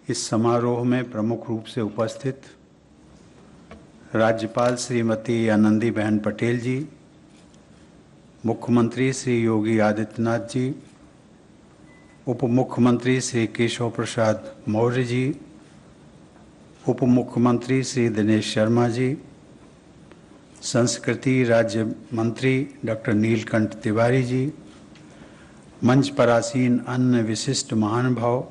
इस समारोह में प्रमुख रूप से उपस्थित राज्यपाल श्रीमती आनंदीबेन पटेल जी, मुख्यमंत्री श्री योगी आदित्यनाथ जी, उप मुख्यमंत्री श्री केशव प्रसाद मौर्य जी, उप मुख्यमंत्री श्री दिनेश शर्मा जी, संस्कृति राज्य मंत्री डॉक्टर नीलकंठ तिवारी जी, मंच पर आसीन अन्य विशिष्ट महानुभाव,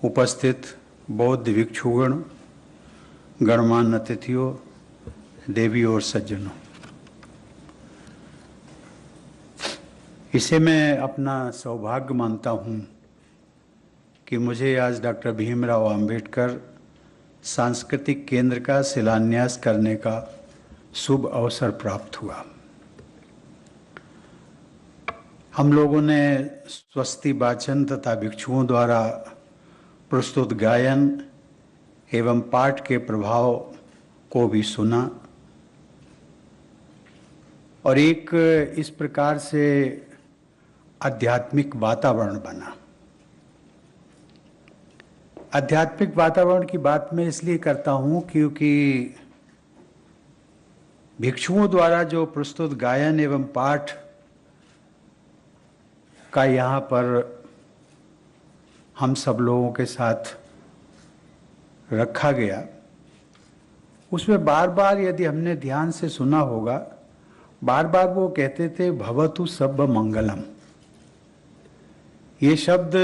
उपस्थित बौद्ध भिक्षुगण, गणमान्य अतिथियों, देवी और सज्जनों, इसे मैं अपना सौभाग्य मानता हूँ कि मुझे आज डॉक्टर भीमराव अंबेडकर सांस्कृतिक केंद्र का शिलान्यास करने का शुभ अवसर प्राप्त हुआ। हम लोगों ने स्वस्ति वाचन तथा भिक्षुओं द्वारा प्रस्तुत गायन एवं पाठ के प्रभाव को भी सुना और एक इस प्रकार से आध्यात्मिक वातावरण बना। आध्यात्मिक वातावरण की बात मैं इसलिए करता हूँ क्योंकि भिक्षुओं द्वारा जो प्रस्तुत गायन एवं पाठ का यहाँ पर हम सब लोगों के साथ रखा गया, उसमें बार बार यदि हमने ध्यान से सुना होगा, बार बार वो कहते थे भवतु सब्ब मंगलम। ये शब्द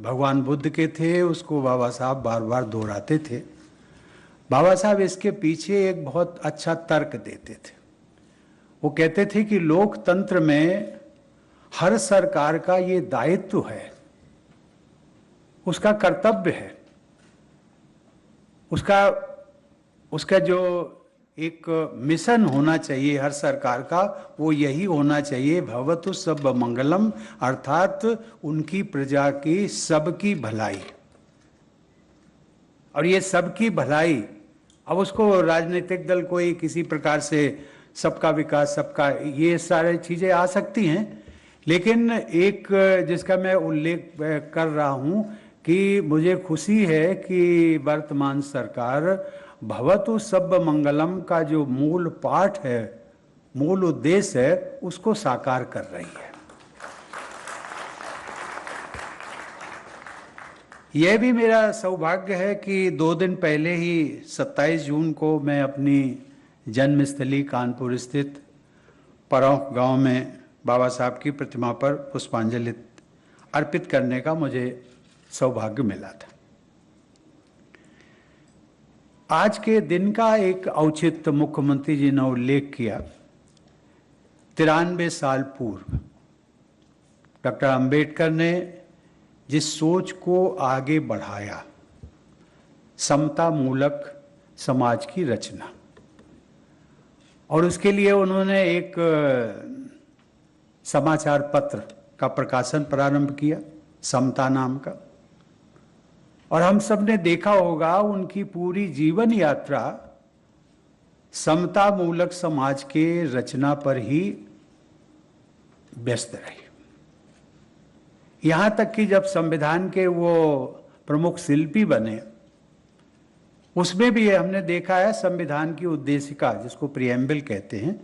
भगवान बुद्ध के थे, उसको बाबा साहब बार बार दोहराते थे। बाबा साहब इसके पीछे एक बहुत अच्छा तर्क देते थे। वो कहते थे कि लोकतंत्र में हर सरकार का ये दायित्व है, उसका कर्तव्य है, उसका जो एक मिशन होना चाहिए हर सरकार का, वो यही होना चाहिए भवतु सब्ब मंगलम, अर्थात उनकी प्रजा की सबकी भलाई। और ये सबकी भलाई, अब उसको राजनीतिक दल कोई किसी प्रकार से सबका विकास, सबका, ये सारे चीजें आ सकती हैं, लेकिन एक जिसका मैं उल्लेख कर रहा हूं कि मुझे खुशी है कि वर्तमान सरकार भवतु सब्ब मंगलम का जो मूल पाठ है, मूल उद्देश्य है, उसको साकार कर रही है। यह भी मेरा सौभाग्य है कि 2 दिन पहले ही 27 जून को मैं अपनी जन्मस्थली कानपुर स्थित परौख गांव में बाबा साहब की प्रतिमा पर पुष्पांजलि अर्पित करने का मुझे सौभाग्य मिला था। आज के दिन का एक औचित्य मुख्यमंत्री जी ने उल्लेख किया। 93 साल पूर्व डॉक्टर अंबेडकर ने जिस सोच को आगे बढ़ाया, समता मूलक समाज की रचना, और उसके लिए उन्होंने एक समाचार पत्र का प्रकाशन प्रारंभ किया, समता नाम का। और हम सब ने देखा होगा उनकी पूरी जीवन यात्रा समता मूलक समाज के रचना पर ही व्यस्त रही। यहां तक कि जब संविधान के वो प्रमुख शिल्पी बने, उसमें भी हमने देखा है संविधान की उद्देशिका, जिसको प्रीएम्बल कहते हैं,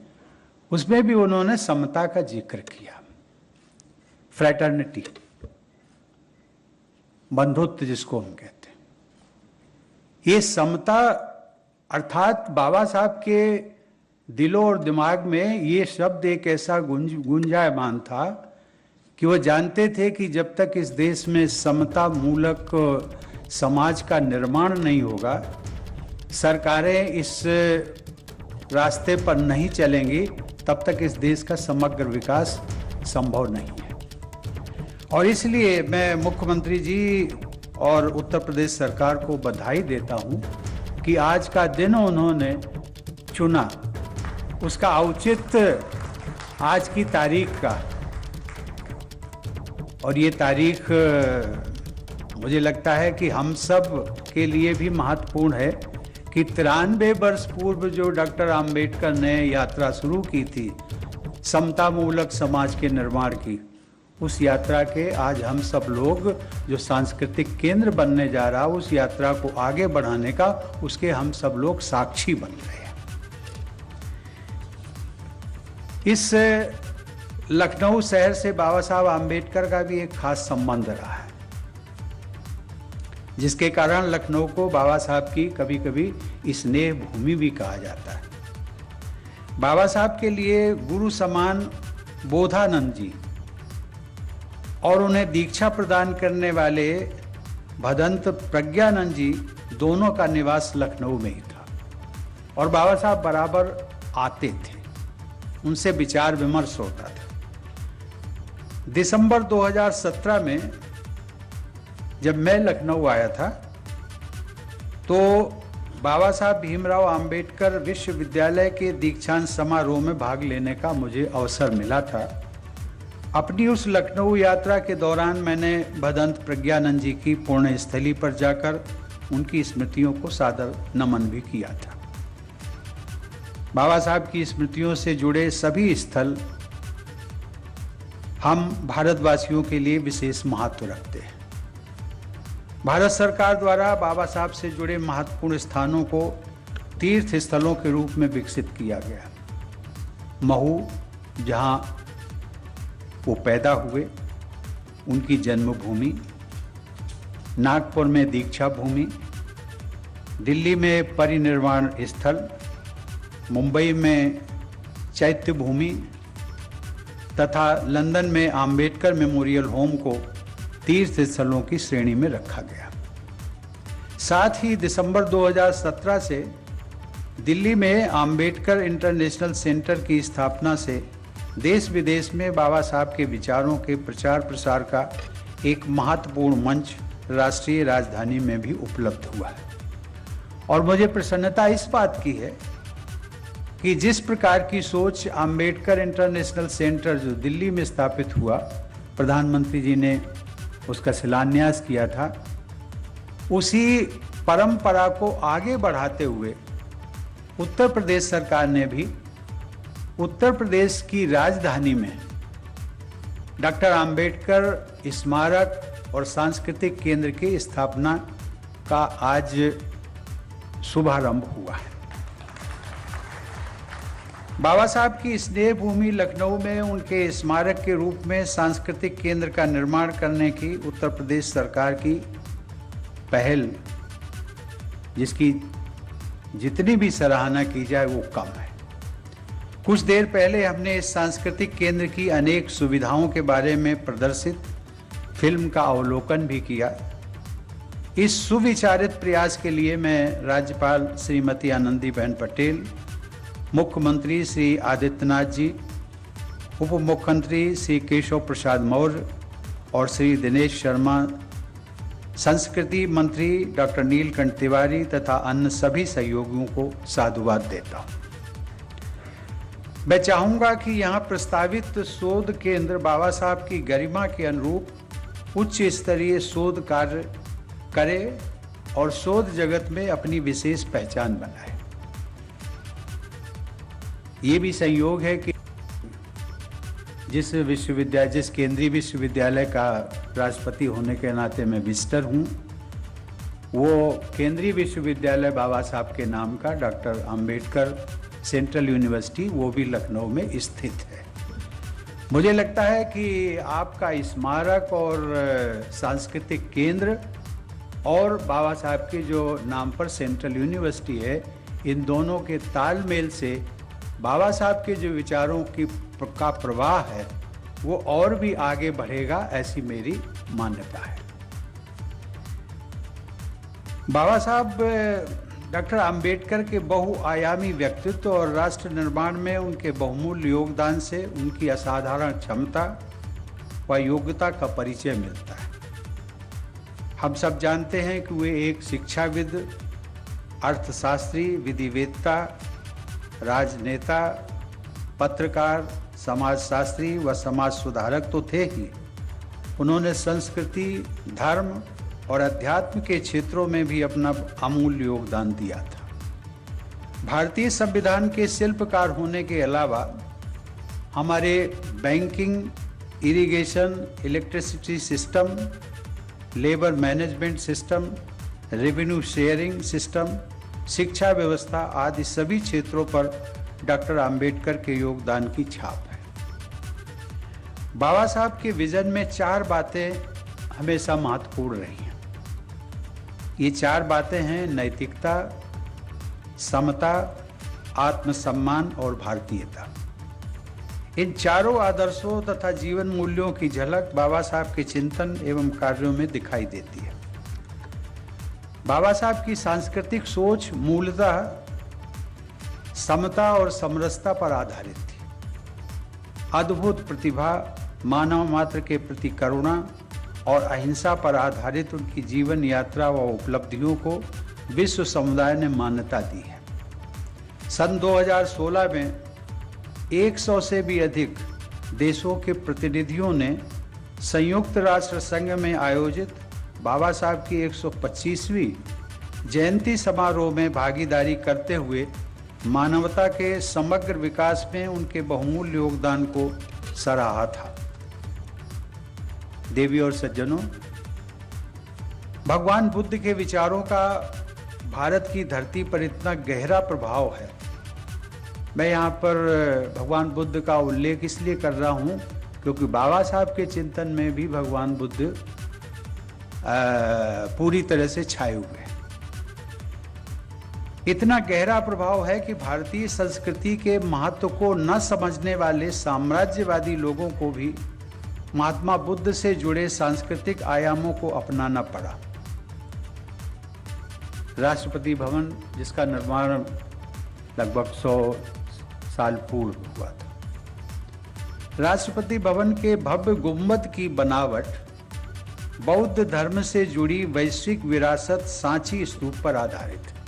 उसमें भी उन्होंने समता का जिक्र किया। फ्रैटर्निटी, बंधुत्व जिसको हम कहते हैं, ये समता अर्थात बाबा साहब के दिलो और दिमाग में ये शब्द एक ऐसा गुंजायमान था कि वो जानते थे कि जब तक इस देश में समता मूलक समाज का निर्माण नहीं होगा, सरकारें इस रास्ते पर नहीं चलेंगी, तब तक इस देश का समग्र विकास संभव नहीं है। और इसलिए मैं मुख्यमंत्री जी और उत्तर प्रदेश सरकार को बधाई देता हूं कि आज का दिन उन्होंने चुना, उसका औचित्य आज की तारीख का। और ये तारीख मुझे लगता है कि हम सब के लिए भी महत्वपूर्ण है कि 93 वर्ष पूर्व जो डॉक्टर अंबेडकर ने यात्रा शुरू की थी समता मूलक समाज के निर्माण की, उस यात्रा के आज हम सब लोग जो सांस्कृतिक केंद्र बनने जा रहा, उस यात्रा को आगे बढ़ाने का, उसके हम सब लोग साक्षी बन रहे हैं। इस लखनऊ शहर से बाबा साहब आम्बेडकर का भी एक खास संबंध रहा है, जिसके कारण लखनऊ को बाबा साहब की कभी कभी स्नेह भूमि भी कहा जाता है। बाबा साहब के लिए गुरु समान बोधानंद जी और उन्हें दीक्षा प्रदान करने वाले भदंत प्रज्ञानंद जी दोनों का निवास लखनऊ में ही था और बाबा साहब बराबर आते थे, उनसे विचार विमर्श होता था। दिसंबर 2017 में जब मैं लखनऊ आया था तो बाबा साहब भीमराव अंबेडकर विश्वविद्यालय के दीक्षांत समारोह में भाग लेने का मुझे अवसर मिला था। अपनी उस लखनऊ यात्रा के दौरान मैंने भदंत प्रज्ञानंद जी की पुण्य स्थली पर जाकर उनकी स्मृतियों को सादर नमन भी किया था। बाबा साहब की स्मृतियों से जुड़े सभी स्थल हम भारतवासियों के लिए विशेष महत्व रखते हैं। भारत सरकार द्वारा बाबा साहब से जुड़े महत्वपूर्ण स्थानों को तीर्थ स्थलों के रूप में विकसित किया गया। महू, जहां वो पैदा हुए, उनकी जन्मभूमि, नागपुर में दीक्षा भूमि, दिल्ली में परिनिर्वाण स्थल, मुंबई में चैत्य भूमि तथा लंदन में अंबेडकर मेमोरियल होम को तीर्थ स्थलों की श्रेणी में रखा गया। साथ ही दिसंबर 2017 से दिल्ली में अंबेडकर इंटरनेशनल सेंटर की स्थापना से देश विदेश में बाबा साहब के विचारों के प्रचार प्रसार का एक महत्वपूर्ण मंच राष्ट्रीय राजधानी में भी उपलब्ध हुआ है। और मुझे प्रसन्नता इस बात की है कि जिस प्रकार की सोच अंबेडकर इंटरनेशनल सेंटर जो दिल्ली में स्थापित हुआ, प्रधानमंत्री जी ने उसका शिलान्यास किया था, उसी परंपरा को आगे बढ़ाते हुए उत्तर प्रदेश सरकार ने भी उत्तर प्रदेश की राजधानी में डॉक्टर अंबेडकर स्मारक और सांस्कृतिक केंद्र की स्थापना का आज शुभारंभ हुआ है। बाबा साहब की स्नेह भूमि लखनऊ में उनके स्मारक के रूप में सांस्कृतिक केंद्र का निर्माण करने की उत्तर प्रदेश सरकार की पहल, जिसकी जितनी भी सराहना की जाए वो कम है। कुछ देर पहले हमने इस सांस्कृतिक केंद्र की अनेक सुविधाओं के बारे में प्रदर्शित फिल्म का अवलोकन भी किया। इस सुविचारित प्रयास के लिए मैं राज्यपाल श्रीमती आनंदीबेन पटेल, मुख्यमंत्री श्री आदित्यनाथ जी, उप मुख्यमंत्री श्री केशव प्रसाद मौर्य और श्री दिनेश शर्मा, संस्कृति मंत्री डॉक्टर नीलकंठ तिवारी तथा अन्य सभी सहयोगियों को साधुवाद देता हूं। मैं चाहूंगा कि यहां प्रस्तावित शोध केंद्र बाबा साहब की गरिमा के अनुरूप उच्च स्तरीय शोध कार्य करे और शोध जगत में अपनी विशेष पहचान बनाए। ये भी संयोग है कि जिस केंद्रीय विश्वविद्यालय का राष्ट्रपति होने के नाते मैं विजिटर हूँ, वो केंद्रीय विश्वविद्यालय बाबा साहब के नाम का डॉक्टर अंबेडकर सेंट्रल यूनिवर्सिटी, वो भी लखनऊ में स्थित है। मुझे लगता है कि आपका स्मारक और सांस्कृतिक केंद्र और बाबा साहब के जो नाम पर सेंट्रल यूनिवर्सिटी है, इन दोनों के तालमेल से बाबा साहब के जो विचारों का प्रवाह है वो और भी आगे बढ़ेगा, ऐसी मेरी मान्यता है। बाबा साहब डॉक्टर अंबेडकर के बहुआयामी व्यक्तित्व और राष्ट्र निर्माण में उनके बहुमूल्य योगदान से उनकी असाधारण क्षमता व योग्यता का परिचय मिलता है। हम सब जानते हैं कि वे एक शिक्षाविद, अर्थशास्त्री, विधिवेत्ता, राजनेता, पत्रकार, समाजशास्त्री व समाज सुधारक तो थे ही, उन्होंने संस्कृति, धर्म और अध्यात्म के क्षेत्रों में भी अपना अमूल्य योगदान दिया था। भारतीय संविधान के शिल्पकार होने के अलावा हमारे banking, irrigation, electricity system, labour management system, revenue sharing system, शिक्षा व्यवस्था आदि सभी क्षेत्रों पर डॉक्टर आम्बेडकर के योगदान की छाप है। बाबा साहब के विजन में 4 बातें हमेशा महत्वपूर्ण रही हैं। ये 4 बातें हैं नैतिकता, समता, आत्मसम्मान और भारतीयता। इन चारों आदर्शों तथा जीवन मूल्यों की झलक बाबा साहब के चिंतन एवं कार्यों में दिखाई देती है। बाबा साहब की सांस्कृतिक सोच मूलतः समता और समरसता पर आधारित थी। अद्भुत प्रतिभा, मानव मात्र के प्रति करुणा और अहिंसा पर आधारित उनकी जीवन यात्रा व उपलब्धियों को विश्व समुदाय ने मान्यता दी है। सन 2016 में 100 से भी अधिक देशों के प्रतिनिधियों ने संयुक्त राष्ट्र संघ में आयोजित बाबा साहब की 125वीं जयंती समारोह में भागीदारी करते हुए मानवता के समग्र विकास में उनके बहुमूल्य योगदान को सराहा था। देवी और सज्जनों, भगवान बुद्ध के विचारों का भारत की धरती पर इतना गहरा प्रभाव है। मैं यहाँ पर भगवान बुद्ध का उल्लेख इसलिए कर रहा हूँ क्योंकि बाबा साहब के चिंतन में भी भगवान बुद्ध पूरी तरह से छाए हुए हैं। इतना गहरा प्रभाव है कि भारतीय संस्कृति के महत्व को न समझने वाले साम्राज्यवादी लोगों को भी महात्मा बुद्ध से जुड़े सांस्कृतिक आयामों को अपनाना पड़ा। राष्ट्रपति भवन, जिसका निर्माण लगभग 100 साल पूर्व हुआ था, राष्ट्रपति भवन के भव्य गुंबद की बनावट बौद्ध धर्म से जुड़ी वैश्विक विरासत सांची स्तूप पर आधारित है।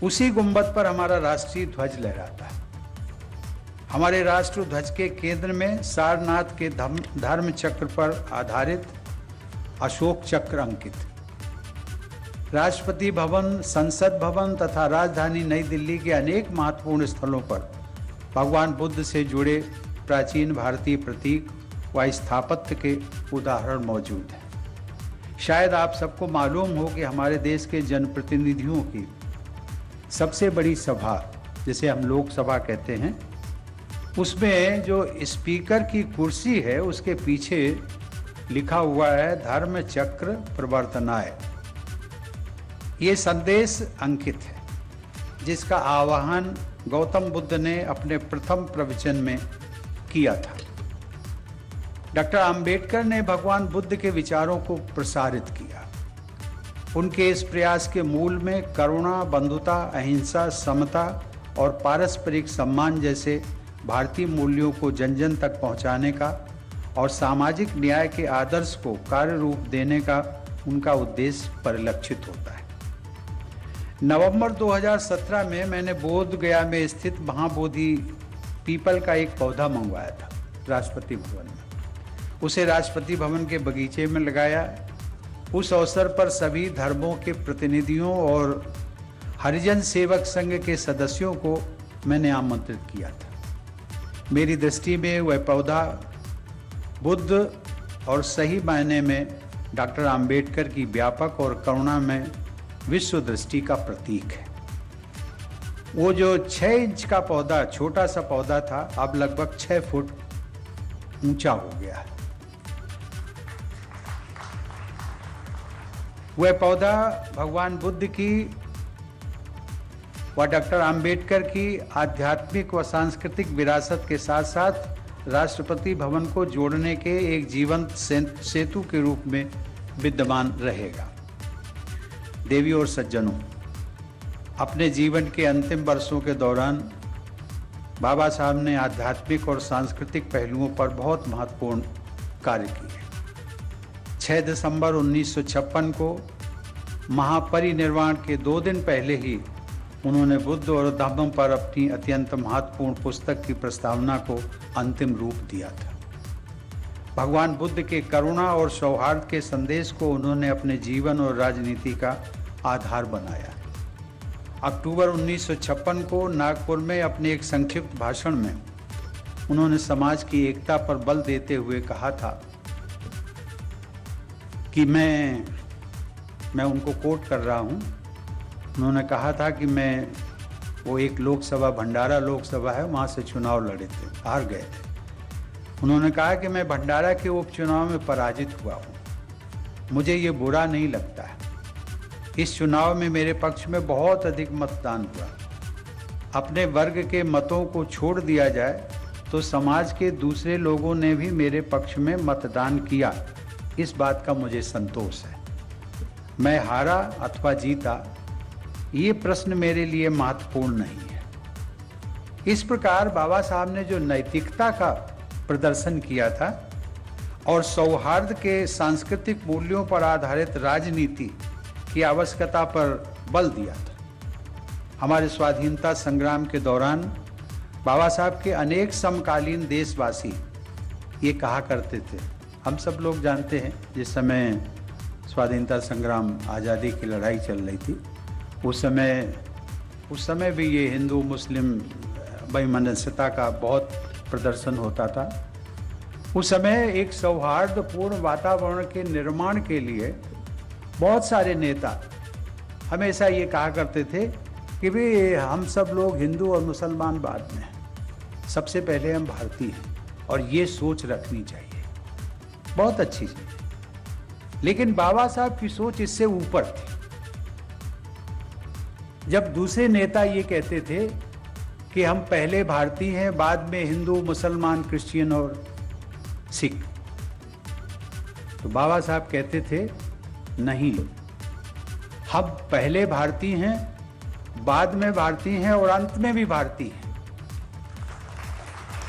उसी गुंबद पर हमारा राष्ट्रीय ध्वज लहराता है। हमारे राष्ट्र ध्वज के केंद्र में सारनाथ के धर्म चक्र पर आधारित अशोक चक्र अंकित। राष्ट्रपति भवन, संसद भवन तथा राजधानी नई दिल्ली के अनेक महत्वपूर्ण स्थलों पर भगवान बुद्ध से जुड़े प्राचीन भारतीय प्रतीक व स्थापत्य के उदाहरण मौजूद हैं। शायद आप सबको मालूम हो कि हमारे देश के जनप्रतिनिधियों की सबसे बड़ी सभा, जिसे हम लोकसभा कहते हैं, उसमें जो स्पीकर की कुर्सी है उसके पीछे लिखा हुआ है धर्म चक्र प्रवर्तनाय। ये संदेश अंकित है, जिसका आह्वान गौतम बुद्ध ने अपने प्रथम प्रवचन में किया था। डॉक्टर आम्बेडकर ने भगवान बुद्ध के विचारों को प्रसारित किया। उनके इस प्रयास के मूल में करुणा, बंधुता, अहिंसा, समता और पारस्परिक सम्मान जैसे भारतीय मूल्यों को जन जन तक पहुंचाने का और सामाजिक न्याय के आदर्श को कार्य रूप देने का उनका उद्देश्य परिलक्षित होता है। नवंबर 2017 में मैंने बोध गया में स्थित महाबोधि पीपल का एक पौधा मंगवाया था राष्ट्रपति भवन में। उसे राष्ट्रपति भवन के बगीचे में लगाया। उस अवसर पर सभी धर्मों के प्रतिनिधियों और हरिजन सेवक संघ के सदस्यों को मैंने आमंत्रित किया था। मेरी दृष्टि में वह पौधा बुद्ध और सही मायने में डॉक्टर आम्बेडकर की व्यापक और करुणा में विश्व दृष्टि का प्रतीक है। वो जो 6 इंच का पौधा, छोटा सा पौधा था, अब लगभग 6 फुट ऊंचा हो गया है। वह पौधा भगवान बुद्ध की व डॉक्टर आम्बेडकर की आध्यात्मिक व सांस्कृतिक विरासत के साथ साथ राष्ट्रपति भवन को जोड़ने के एक जीवंत सेतु के रूप में विद्यमान रहेगा। देवी और सज्जनों, अपने जीवन के अंतिम वर्षों के दौरान बाबा साहब ने आध्यात्मिक और सांस्कृतिक पहलुओं पर बहुत महत्वपूर्ण कार्य किए। 6 दिसंबर 1956 को महापरिनिर्वाण के 2 दिन पहले ही उन्होंने बुद्ध और धम्म पर अपनी अत्यंत महत्वपूर्ण पुस्तक की प्रस्तावना को अंतिम रूप दिया था। भगवान बुद्ध के करुणा और सौहार्द के संदेश को उन्होंने अपने जीवन और राजनीति का आधार बनाया। अक्टूबर 1956 को नागपुर में अपने एक संक्षिप्त भाषण में उन्होंने समाज की एकता पर बल देते हुए कहा था कि मैं उनको कोट कर रहा हूं। उन्होंने कहा था कि वो एक लोकसभा, भंडारा लोकसभा है, वहां से चुनाव लड़े थे, हार गए थे। उन्होंने कहा कि मैं भंडारा के उपचुनाव में पराजित हुआ हूं, मुझे ये बुरा नहीं लगता है। इस चुनाव में मेरे पक्ष में बहुत अधिक मतदान हुआ। अपने वर्ग के मतों को छोड़ दिया जाए तो समाज के दूसरे लोगों ने भी मेरे पक्ष में मतदान किया, इस बात का मुझे संतोष है। मैं हारा अथवा जीता, ये प्रश्न मेरे लिए महत्वपूर्ण नहीं है। इस प्रकार बाबा साहब ने जो नैतिकता का प्रदर्शन किया था और सौहार्द के सांस्कृतिक मूल्यों पर आधारित राजनीति की आवश्यकता पर बल दिया था। हमारे स्वाधीनता संग्राम के दौरान बाबा साहब के अनेक समकालीन देशवासी ये कहा करते थे, हम सब लोग जानते हैं जिस समय स्वाधीनता संग्राम, आज़ादी की लड़ाई चल रही थी, उस समय भी ये हिंदू मुस्लिम वैमनस्यता का बहुत प्रदर्शन होता था। उस समय एक सौहार्दपूर्ण वातावरण के निर्माण के लिए बहुत सारे नेता हमेशा ये कहा करते थे कि भाई हम सब लोग हिंदू और मुसलमान बाद में हैं, सबसे पहले हम भारतीय हैं, और ये सोच रखनी चाहिए। बहुत अच्छी चीज़। लेकिन बाबा साहब की सोच इससे ऊपर थी। जब दूसरे नेता ये कहते थे कि हम पहले भारतीय हैं, बाद में हिंदू, मुसलमान, क्रिश्चियन और सिख, तो बाबा साहब कहते थे नहीं, हम पहले भारतीय हैं, बाद में भारतीय हैं और अंत में भी भारतीय हैं।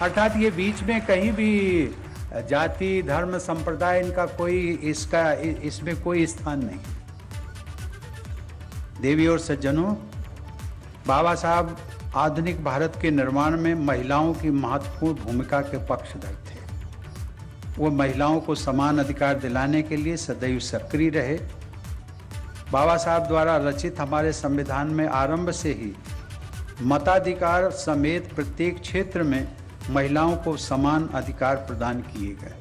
अर्थात ये बीच में कहीं भी जाति, धर्म, संप्रदाय इसमें कोई स्थान नहीं। देवी और सज्जनों, बाबा साहब आधुनिक भारत के निर्माण में महिलाओं की महत्वपूर्ण भूमिका के पक्षधर थे। वो महिलाओं को समान अधिकार दिलाने के लिए सदैव सक्रिय रहे। बाबा साहब द्वारा रचित हमारे संविधान में आरंभ से ही मताधिकार समेत प्रत्येक क्षेत्र में महिलाओं को समान अधिकार प्रदान किए गए।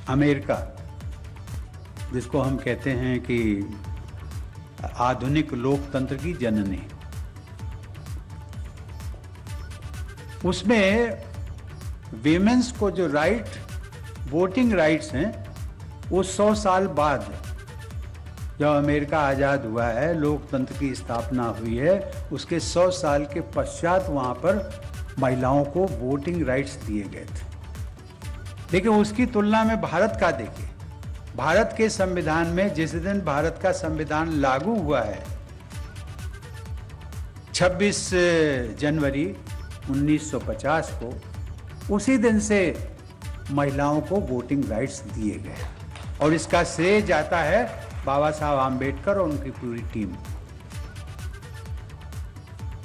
अमेरिका, जिसको हम कहते हैं कि आधुनिक लोकतंत्र की जननी, उसमें वीमेंस को जो वोटिंग राइट्स हैं, वो 100 साल बाद जब अमेरिका आज़ाद हुआ है, लोकतंत्र की स्थापना हुई है, उसके 100 साल के पश्चात वहाँ पर महिलाओं को वोटिंग राइट्स दिए गए थे। लेकिन उसकी तुलना में भारत का देखिए, भारत के संविधान में जिस दिन भारत का संविधान लागू हुआ है, 26 जनवरी 1950 को, उसी दिन से महिलाओं को वोटिंग राइट्स दिए गए, और इसका श्रेय जाता है बाबा साहब आम्बेडकर और उनकी पूरी टीम।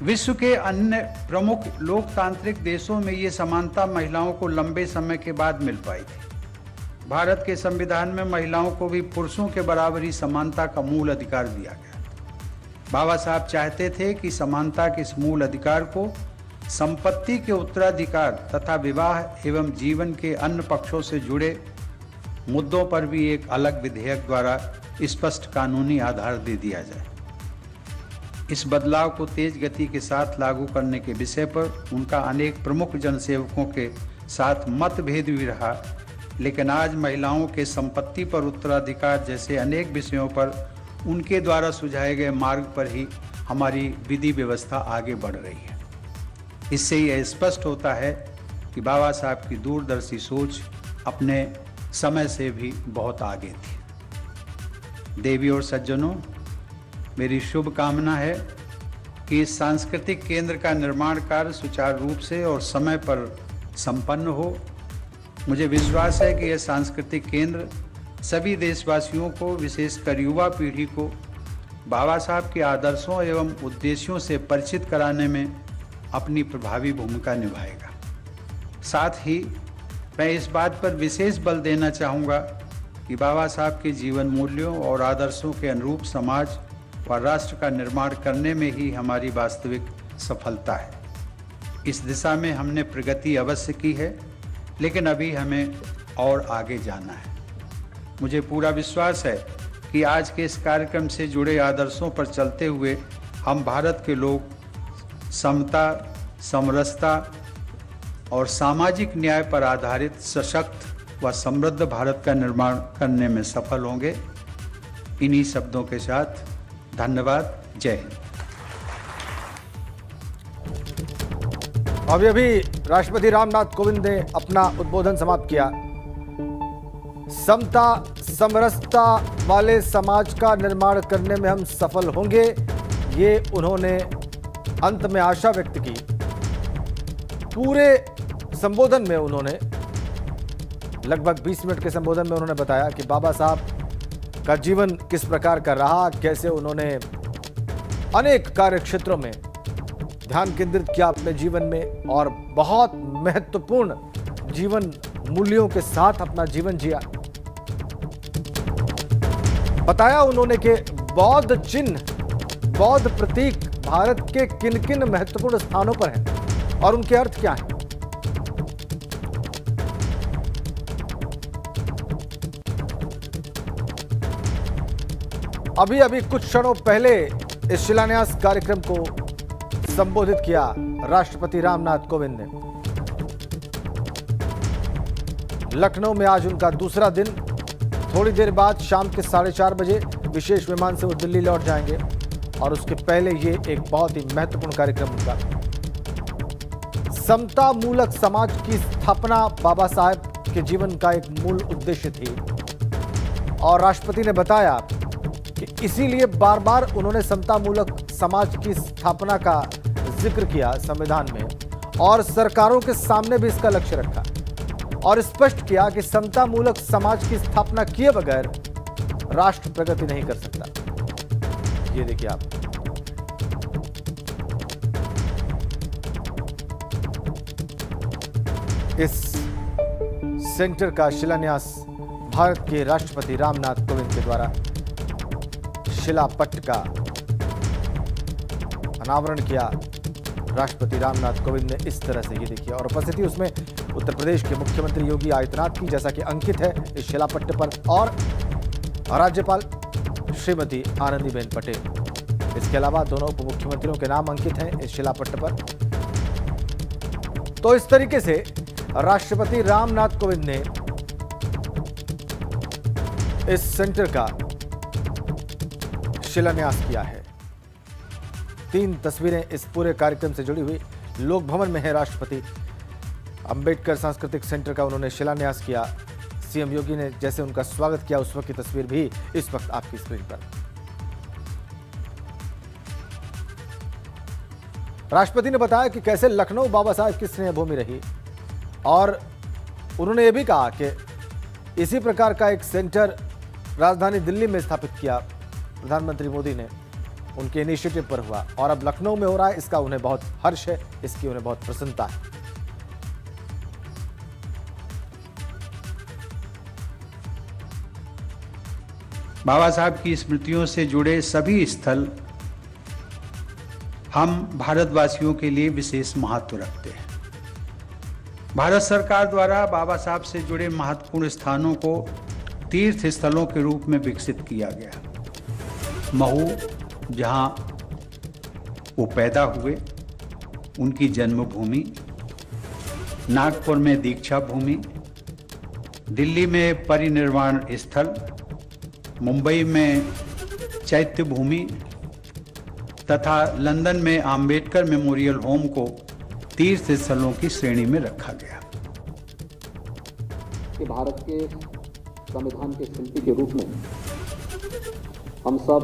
विश्व के अन्य प्रमुख लोकतांत्रिक देशों में ये समानता महिलाओं को लंबे समय के बाद मिल पाई थी। भारत के संविधान में महिलाओं को भी पुरुषों के बराबर ही समानता का मूल अधिकार दिया गया। बाबा साहब चाहते थे कि समानता के इस मूल अधिकार को संपत्ति के उत्तराधिकार तथा विवाह एवं जीवन के अन्य पक्षों से जुड़े मुद्दों पर भी एक अलग विधेयक द्वारा स्पष्ट कानूनी आधार दे दिया जाए। इस बदलाव को तेज गति के साथ लागू करने के विषय पर उनका अनेक प्रमुख जनसेवकों के साथ मतभेद भी रहा, लेकिन आज महिलाओं के संपत्ति पर उत्तराधिकार जैसे अनेक विषयों पर उनके द्वारा सुझाए गए मार्ग पर ही हमारी विधि व्यवस्था आगे बढ़ रही है। इससे यह स्पष्ट होता है कि बाबा साहब की दूरदर्शी सोच अपने समय से भी बहुत आगे थी। देवी और सज्जनों, मेरी शुभ कामना है कि इस सांस्कृतिक केंद्र का निर्माण कार्य सुचारू रूप से और समय पर संपन्न हो। मुझे विश्वास है कि यह सांस्कृतिक केंद्र सभी देशवासियों को, विशेषकर युवा पीढ़ी को, बाबा साहब के आदर्शों एवं उद्देश्यों से परिचित कराने में अपनी प्रभावी भूमिका निभाएगा। साथ ही मैं इस बात पर विशेष बल देना चाहूँगा कि बाबा साहब के जीवन मूल्यों और आदर्शों के अनुरूप समाज व राष्ट्र का निर्माण करने में ही हमारी वास्तविक सफलता है। इस दिशा में हमने प्रगति अवश्य की है, लेकिन अभी हमें और आगे जाना है। मुझे पूरा विश्वास है कि आज के इस कार्यक्रम से जुड़े आदर्शों पर चलते हुए हम भारत के लोग समता, समरसता और सामाजिक न्याय पर आधारित सशक्त व समृद्ध भारत का निर्माण करने में सफल होंगे। इन्हीं शब्दों के साथ धन्यवाद। जय हिंद। अभी राष्ट्रपति रामनाथ कोविंद ने अपना उद्बोधन समाप्त किया। समता समरसता वाले समाज का निर्माण करने में हम सफल होंगे, ये उन्होंने अंत में आशा व्यक्त की। पूरे संबोधन में उन्होंने लगभग 20 मिनट के संबोधन में उन्होंने बताया कि बाबा साहब का जीवन किस प्रकार का रहा, कैसे उन्होंने अनेक कार्य क्षेत्रों में ध्यान केंद्रित किया अपने जीवन में और बहुत महत्वपूर्ण जीवन मूल्यों के साथ अपना जीवन जिया। बताया उन्होंने कि बौद्ध चिन्ह, बौद्ध प्रतीक भारत के किन किन महत्वपूर्ण स्थानों पर हैं और उनके अर्थ क्या हैं। अभी कुछ क्षणों पहले इस शिलान्यास कार्यक्रम को संबोधित किया राष्ट्रपति रामनाथ कोविंद ने। लखनऊ में आज उनका दूसरा दिन। थोड़ी देर बाद शाम के 4:30 बजे विशेष विमान से वो दिल्ली लौट जाएंगे और उसके पहले ये एक बहुत ही महत्वपूर्ण कार्यक्रम उनका। समता मूलक समाज की स्थापना बाबा साहब के जीवन का एक मूल उद्देश्य थी और राष्ट्रपति ने बताया कि इसीलिए बार बार उन्होंने समता मूलक समाज की स्थापना का जिक्र किया संविधान में और सरकारों के सामने भी इसका लक्ष्य रखा और स्पष्ट किया कि समता मूलक समाज की स्थापना किए बगैर राष्ट्र प्रगति नहीं कर सकता। ये देखिए आप, इस सेंटर का शिलान्यास भारत के राष्ट्रपति रामनाथ कोविंद के द्वारा शिलापट्ट का अनावरण किया राष्ट्रपति रामनाथ कोविंद ने इस तरह से। ये देखिए, और उपस्थिति उसमें उत्तर प्रदेश के मुख्यमंत्री योगी आदित्यनाथ की, जैसा कि अंकित है इस शिलापट्ट पर, और राज्यपाल श्रीमती आनंदीबेन पटेल। इसके अलावा दोनों उप मुख्यमंत्रियों के नाम अंकित हैं इस शिलापट्ट पर। तो इस तरीके से राष्ट्रपति रामनाथ कोविंद ने इस सेंटर का शिलान्यास किया है। 3 तस्वीरें इस पूरे कार्यक्रम से जुड़ी हुई। लोक भवन में है राष्ट्रपति। अंबेडकर सांस्कृतिक सेंटर का उन्होंने शिलान्यास किया। सीएम योगी ने जैसे उनका स्वागत किया उस वक्त की तस्वीर भी इस वक्त आपकी स्क्रीन पर। राष्ट्रपति ने बताया कि कैसे लखनऊ बाबा साहब की स्नेह भूमि रही और उन्होंने ये भी कहा कि इसी प्रकार का एक सेंटर राजधानी दिल्ली में स्थापित किया प्रधानमंत्री मोदी ने, उनके इनिशिएटिव पर हुआ और अब लखनऊ में हो रहा है। इसका उन्हें बहुत हर्ष है, इसकी उन्हें बहुत प्रसन्नता है। बाबा साहब की स्मृतियों से जुड़े सभी स्थल हम भारतवासियों के लिए विशेष महत्व रखते हैं। भारत सरकार द्वारा बाबा साहब से जुड़े महत्वपूर्ण स्थानों को तीर्थ स्थलों के रूप में विकसित किया गया। महू, जहां वो पैदा हुए, उनकी जन्मभूमि, नागपुर में दीक्षा भूमि, दिल्ली में परिनिर्वाण स्थल, मुंबई में चैत्य भूमि तथा लंदन में आम्बेडकर मेमोरियल होम को तीर्थ स्थलों की श्रेणी में रखा गया। कि भारत के संविधान के शिल्पी के रूप में हम सब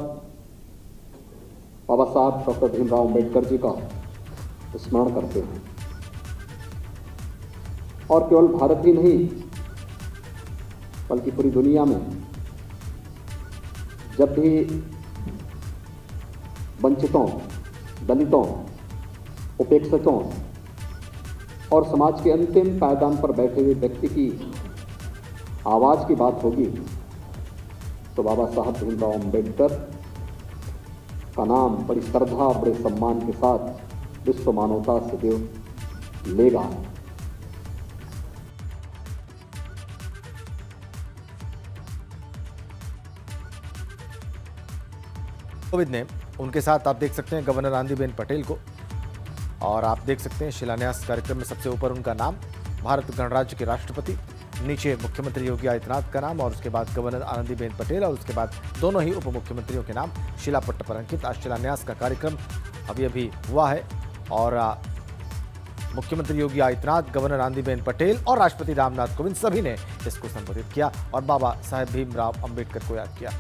बाबा साहब डॉक्टर भीमराव अम्बेडकर जी का स्मरण करते हैं और केवल भारत ही नहीं बल्कि पूरी दुनिया में जब भी वंचितों, दलितों, उपेक्षितों और समाज के अंतिम पायदान पर बैठे हुए व्यक्ति की आवाज़ की बात होगी तो बाबा साहब भीमराव अम्बेडकर का नाम बड़ी श्रद्धा, बड़े सम्मान के साथ विश्व मानवता सदैव लेगा। कोविंद ने उनके साथ आप देख सकते हैं गवर्नर आनंदीबेन पटेल को, और आप देख सकते हैं शिलान्यास कार्यक्रम में सबसे ऊपर उनका नाम, भारत गणराज्य के राष्ट्रपति, नीचे मुख्यमंत्री योगी आदित्यनाथ का नाम और उसके बाद गवर्नर आनंदीबेन पटेल और उसके बाद दोनों ही उप मुख्यमंत्रियों के नाम शिलापट्ट पर अंकित। आज शिलान्यास का कार्यक्रम अभी हुआ है और मुख्यमंत्री योगी आदित्यनाथ, गवर्नर आनंदीबेन पटेल और राष्ट्रपति रामनाथ कोविंद सभी ने इसको संबोधित किया और बाबा साहेब भीमराव अंबेडकर को याद किया।